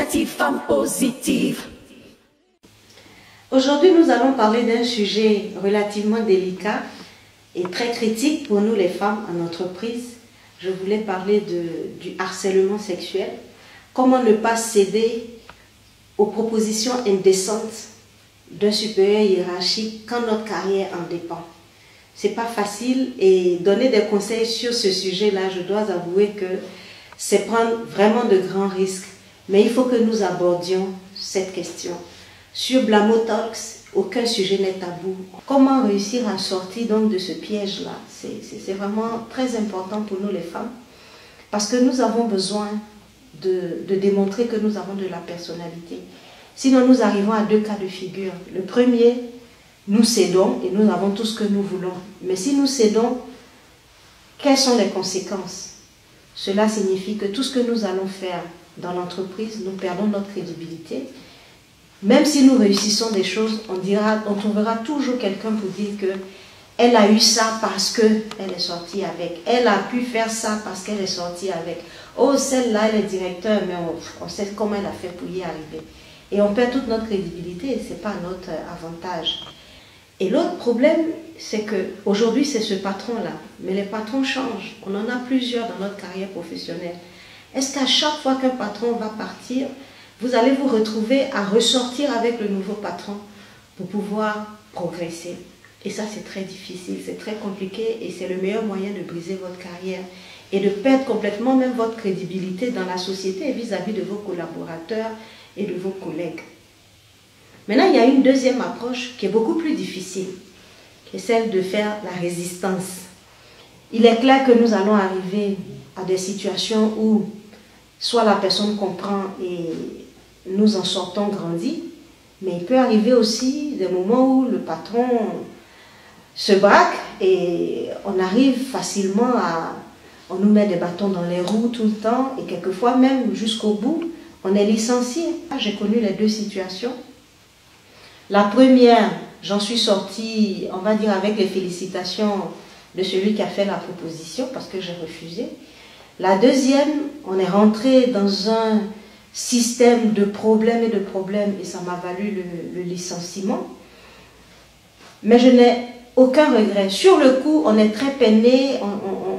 Initiative Femmes Positives. Aujourd'hui, nous allons parler d'un sujet relativement délicat et très critique pour nous les femmes en entreprise. Je voulais parler du harcèlement sexuel. Comment ne pas céder aux propositions indécentes d'un supérieur hiérarchique quand notre carrière en dépend. C'est pas facile et donner des conseils sur ce sujet-là, je dois avouer que c'est prendre vraiment de grands risques. Mais il faut que nous abordions cette question. Sur Blamo Talks, aucun sujet n'est tabou. Comment réussir à sortir donc de ce piège-là? C'est vraiment très important pour nous les femmes parce que nous avons besoin de démontrer que nous avons de la personnalité. Sinon, nous arrivons à deux cas de figure. Le premier, nous cédons et nous avons tout ce que nous voulons. Mais si nous cédons, quelles sont les conséquences? Cela signifie que tout ce que nous allons faire dans l'entreprise, nous perdons notre crédibilité. Même si nous réussissons des choses, on trouvera toujours quelqu'un pour dire qu'elle a eu ça parce qu'elle est sortie avec. Elle a pu faire ça parce qu'elle est sortie avec. Oh, celle-là, elle est directeur, mais on sait comment elle a fait pour y arriver. Et on perd toute notre crédibilité et ce n'est pas notre avantage. Et l'autre problème, c'est qu'aujourd'hui, c'est ce patron-là. Mais les patrons changent. On en a plusieurs dans notre carrière professionnelle. Est-ce qu'à chaque fois qu'un patron va partir, vous allez vous retrouver à ressortir avec le nouveau patron pour pouvoir progresser? Et ça, c'est très difficile, c'est très compliqué et c'est le meilleur moyen de briser votre carrière et de perdre complètement même votre crédibilité dans la société vis-à-vis de vos collaborateurs et de vos collègues. Maintenant, il y a une deuxième approche qui est beaucoup plus difficile, qui est celle de faire la résistance. Il est clair que nous allons arriver à des situations où soit la personne comprend et nous en sortons grandis, mais il peut arriver aussi des moments où le patron se braque et on arrive facilement on nous met des bâtons dans les roues tout le temps et quelquefois même jusqu'au bout, on est licencié. J'ai connu les deux situations. La première, j'en suis sortie, on va dire, avec les félicitations de celui qui a fait la proposition parce que j'ai refusé. La deuxième, on est rentré dans un système de problèmes et ça m'a valu le licenciement. Mais je n'ai aucun regret. Sur le coup, on est très peiné,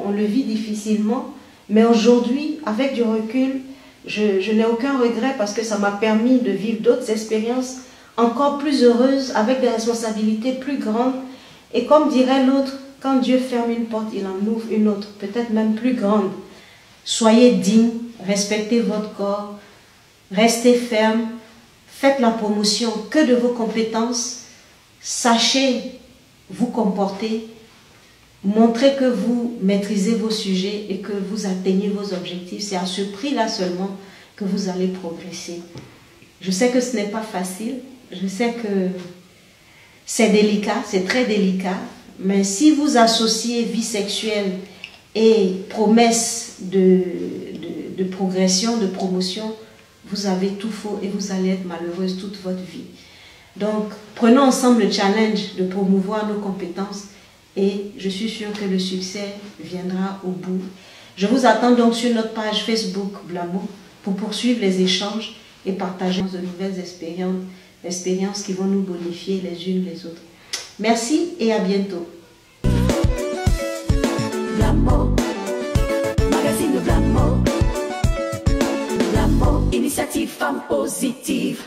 on le vit difficilement. Mais aujourd'hui, avec du recul, je n'ai aucun regret parce que ça m'a permis de vivre d'autres expériences encore plus heureuses, avec des responsabilités plus grandes. Et comme dirait l'autre, quand Dieu ferme une porte, il en ouvre une autre, peut-être même plus grande. Soyez digne, respectez votre corps, restez ferme, faites la promotion que de vos compétences, sachez vous comporter, montrez que vous maîtrisez vos sujets et que vous atteignez vos objectifs. C'est à ce prix-là seulement que vous allez progresser. Je sais que ce n'est pas facile, je sais que c'est délicat, c'est très délicat, mais si vous associez vie sexuelle et promesse de progression, de promotion, vous avez tout faux et vous allez être malheureuse toute votre vie. Donc, prenons ensemble le challenge de promouvoir nos compétences et je suis sûre que le succès viendra au bout. Je vous attends donc sur notre page Facebook Blamo pour poursuivre les échanges et partager de nouvelles expériences qui vont nous bonifier les unes les autres. Merci et à bientôt. Blamo, magazine de Blamo. Blamo, Initiative Femmes Positives.